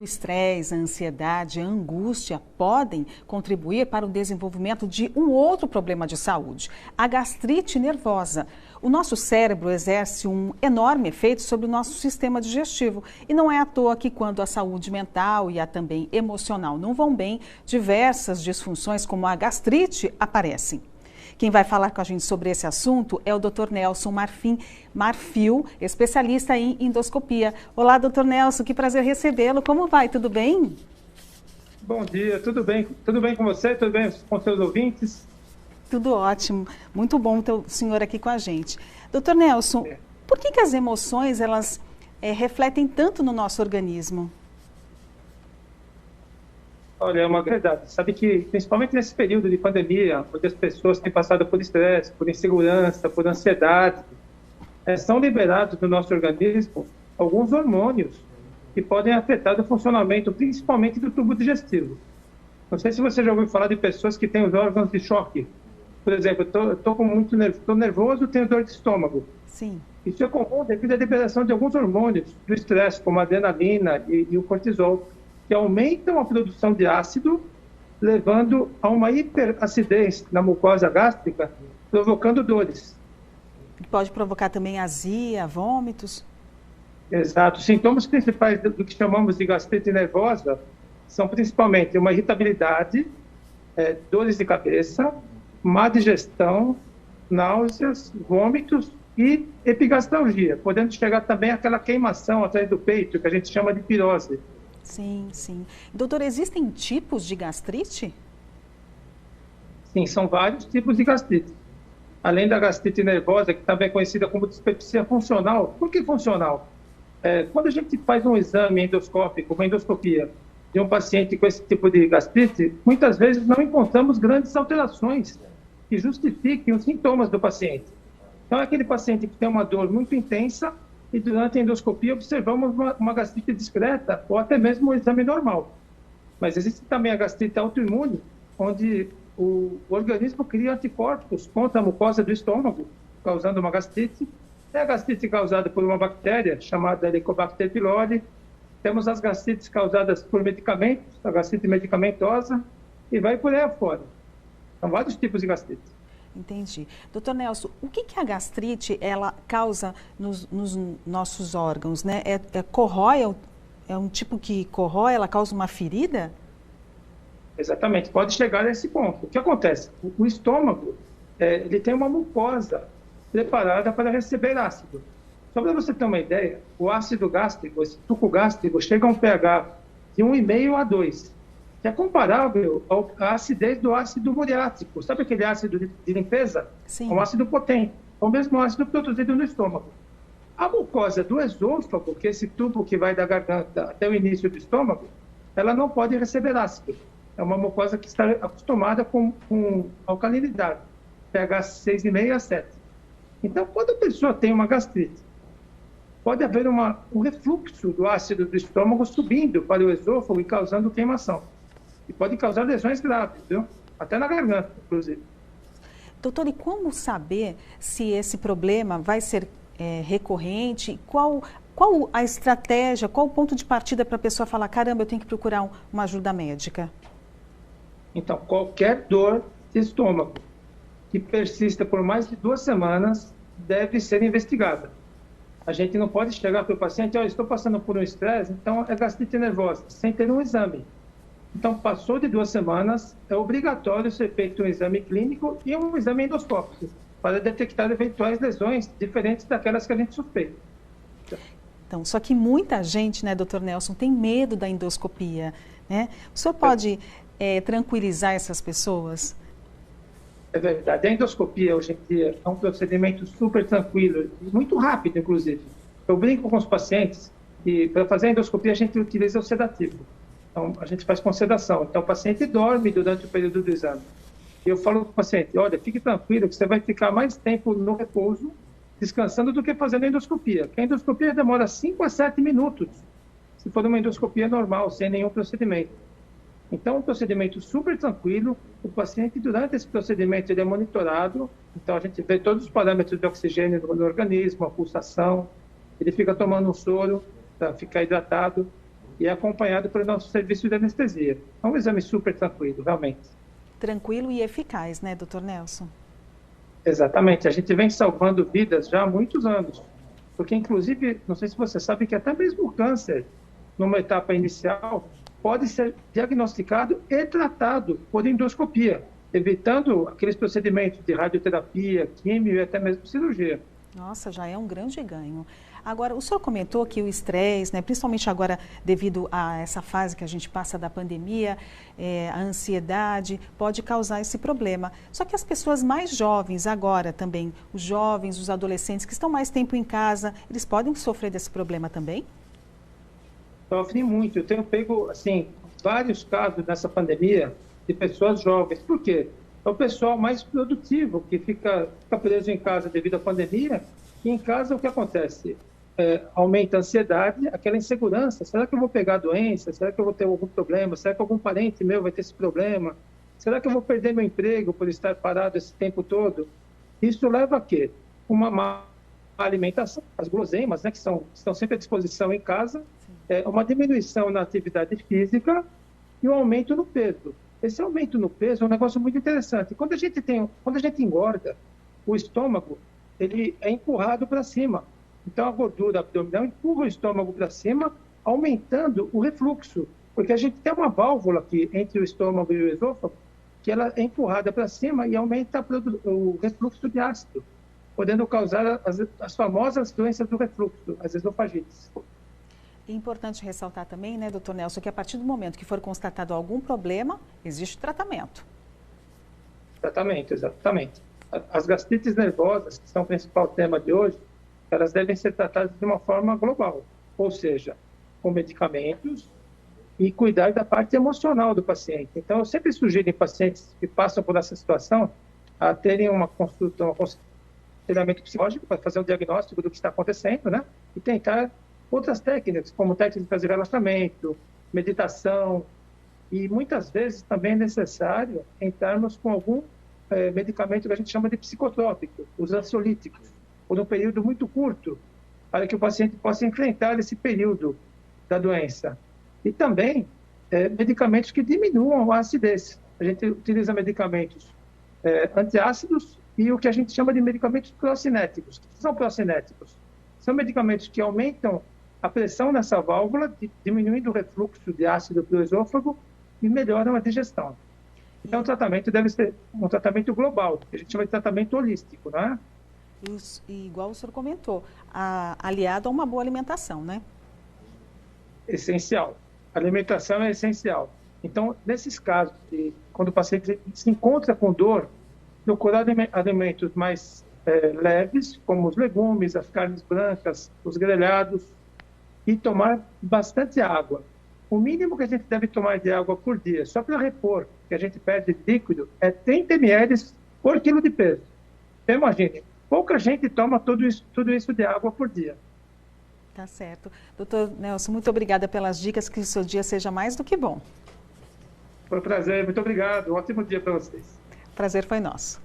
O estresse, a ansiedade, a angústia podem contribuir para o desenvolvimento de um outro problema de saúde, a gastrite nervosa. O nosso cérebro exerce um enorme efeito sobre o nosso sistema digestivo e não é à toa que quando a saúde mental e a também emocional não vão bem, diversas disfunções como a gastrite aparecem. Quem vai falar com a gente sobre esse assunto é o Dr. Nelson Marfil, especialista em endoscopia. Olá, Dr. Nelson, que prazer recebê-lo. Como vai? Tudo bem? Bom dia, tudo bem? Tudo bem com você? Tudo bem com seus ouvintes? Tudo ótimo. Muito bom ter o senhor aqui com a gente. Dr. Nelson, por que as emoções elas refletem tanto no nosso organismo? Olha, é uma verdade. Sabe que, principalmente nesse período de pandemia, onde as pessoas têm passado por estresse, por insegurança, por ansiedade, são liberados do nosso organismo alguns hormônios que podem afetar o funcionamento, principalmente do tubo digestivo. Não sei se você já ouviu falar de pessoas que têm os órgãos de choque. Por exemplo, estou nervoso, tenho dor de estômago. Sim. Isso é comum devido à liberação de alguns hormônios do estresse, como a adrenalina e o cortisol, que aumentam a produção de ácido, levando a uma hiperacidez na mucosa gástrica, provocando dores. Pode provocar também azia, vômitos? Exato. Os sintomas principais do que chamamos de gastrite nervosa são principalmente uma irritabilidade, dores de cabeça, má digestão, náuseas, vômitos e epigastralgia, podendo chegar também àquela queimação atrás do peito, que a gente chama de pirose. Sim, sim. Doutor, existem tipos de gastrite? Sim, são vários tipos de gastrite. Além da gastrite nervosa, que também é conhecida como dispepsia funcional. Por que funcional? Quando a gente faz um exame endoscópico, uma endoscopia, de um paciente com esse tipo de gastrite, muitas vezes não encontramos grandes alterações que justifiquem os sintomas do paciente. Então, é aquele paciente que tem uma dor muito intensa e durante a endoscopia observamos uma gastrite discreta ou até mesmo um exame normal. Mas existe também a gastrite autoimune, onde o organismo cria anticorpos contra a mucosa do estômago, causando uma gastrite. É a gastrite causada por uma bactéria chamada Helicobacter pylori. Temos as gastrites causadas por medicamentos, a gastrite medicamentosa, e vai por aí afora. São vários tipos de gastrite. Entendi. Doutor Nelson, o que a gastrite ela causa nos nossos órgãos, né? Corrói, é um tipo que corrói, ela causa uma ferida? Exatamente, pode chegar a esse ponto. O que acontece? O estômago, ele tem uma mucosa preparada para receber ácido. Só para você ter uma ideia, o ácido gástrico, esse suco gástrico, chega a um pH de 1,5 a 2, que é comparável à acidez do ácido muriático. Sabe aquele ácido de limpeza? Sim. É um ácido potente. É o mesmo ácido produzido no estômago. A mucosa do esôfago, que é esse tubo que vai da garganta até o início do estômago, ela não pode receber ácido. É uma mucosa que está acostumada com alcalinidade, pH 6,5 a 7. Então, quando a pessoa tem uma gastrite, pode haver um refluxo do ácido do estômago subindo para o esôfago e causando queimação. E pode causar lesões graves, viu? Até na garganta, inclusive. Doutor, e como saber se esse problema vai ser recorrente? Qual a estratégia, qual o ponto de partida para a pessoa falar, caramba, eu tenho que procurar uma ajuda médica? Então, qualquer dor de estômago que persista por mais de 2 semanas deve ser investigada. A gente não pode chegar para o paciente, estou passando por um estresse, então é gastrite nervosa, sem ter um exame. Então, passou de 2 semanas, é obrigatório ser feito um exame clínico e um exame endoscópico para detectar eventuais lesões diferentes daquelas que a gente suspeita. Então, só que muita gente, né, doutor Nelson, tem medo da endoscopia, né? O senhor pode tranquilizar essas pessoas? É verdade. A endoscopia, hoje em dia, é um procedimento super tranquilo, muito rápido, inclusive. Eu brinco com os pacientes que, para fazer a endoscopia, a gente utiliza o sedativo. Então, a gente faz com sedação. Então, o paciente dorme durante o período do exame. E eu falo para o paciente, olha, fique tranquilo que você vai ficar mais tempo no repouso, descansando, do que fazendo a endoscopia. Porque a endoscopia demora 5 a 7 minutos, se for uma endoscopia normal, sem nenhum procedimento. Então, é um procedimento super tranquilo. O paciente, durante esse procedimento, ele é monitorado. Então, a gente vê todos os parâmetros de oxigênio no organismo, a pulsação. Ele fica tomando um soro para ficar hidratado. e é acompanhado pelo nosso serviço de anestesia. É um exame super tranquilo, realmente. Tranquilo e eficaz, né, doutor Nelson? Exatamente. A gente vem salvando vidas já há muitos anos. Porque, inclusive, não sei se você sabe que até mesmo o câncer, numa etapa inicial, pode ser diagnosticado e tratado por endoscopia, evitando aqueles procedimentos de radioterapia, químio e até mesmo cirurgia. Nossa, já é um grande ganho. Agora, o senhor comentou que o estresse, né, principalmente agora devido a essa fase que a gente passa da pandemia, a ansiedade, pode causar esse problema. Só que as pessoas mais jovens agora também, os jovens, os adolescentes que estão mais tempo em casa, eles podem sofrer desse problema também? Sofrem muito. Eu tenho pego, assim, vários casos nessa pandemia de pessoas jovens. Por quê? É o pessoal mais produtivo, que fica preso em casa devido à pandemia. E em casa, o que acontece? Aumenta a ansiedade, aquela insegurança. Será que eu vou pegar a doença? Será que eu vou ter algum problema? Será que algum parente meu vai ter esse problema? Será que eu vou perder meu emprego por estar parado esse tempo todo? Isso leva a quê? Uma má alimentação, as guloseimas, né, que estão sempre à disposição em casa, uma diminuição na atividade física e um aumento no peso. Esse aumento no peso é um negócio muito interessante. Quando a gente engorda, o estômago ele é empurrado para cima. Então, a gordura abdominal empurra o estômago para cima, aumentando o refluxo. Porque a gente tem uma válvula aqui entre o estômago e o esôfago, que ela é empurrada para cima e aumenta o refluxo de ácido, podendo causar as famosas doenças do refluxo, as esofagites. É importante ressaltar também, né, doutor Nelson, que a partir do momento que for constatado algum problema, existe tratamento. Tratamento, exatamente. As gastrites nervosas, que são o principal tema de hoje, elas devem ser tratadas de uma forma global, ou seja, com medicamentos e cuidar da parte emocional do paciente. Então, eu sempre sugiro em pacientes que passam por essa situação a terem uma consulta, um aconselhamento psicológico para fazer um diagnóstico do que está acontecendo, né? E tentar outras técnicas, como técnicas de relaxamento, meditação, e muitas vezes também é necessário entrarmos com algum medicamento que a gente chama de psicotrópico, os ansiolíticos, por um período muito curto, para que o paciente possa enfrentar esse período da doença. E também medicamentos que diminuam a acidez. A gente utiliza medicamentos antiácidos e o que a gente chama de medicamentos procinéticos. O que são procinéticos? São medicamentos que aumentam a pressão nessa válvula, diminuindo o refluxo de ácido para o esôfago e melhoram a digestão. Então, o tratamento deve ser um tratamento global, que a gente chama de tratamento holístico, né? E igual o senhor comentou, aliado a uma boa alimentação, né? Essencial. A alimentação é essencial. Então, nesses casos, quando o paciente se encontra com dor, procurar alimentos mais leves, como os legumes, as carnes brancas, os grelhados, e tomar bastante água. O mínimo que a gente deve tomar de água por dia, só para repor, que a gente perde líquido, é 30 ml por quilo de peso. Então, imagine, pouca gente toma tudo isso de água por dia. Tá certo. Doutor Nelson, muito obrigada pelas dicas, que o seu dia seja mais do que bom. Foi um prazer, muito obrigado. Um ótimo dia para vocês. Prazer foi nosso.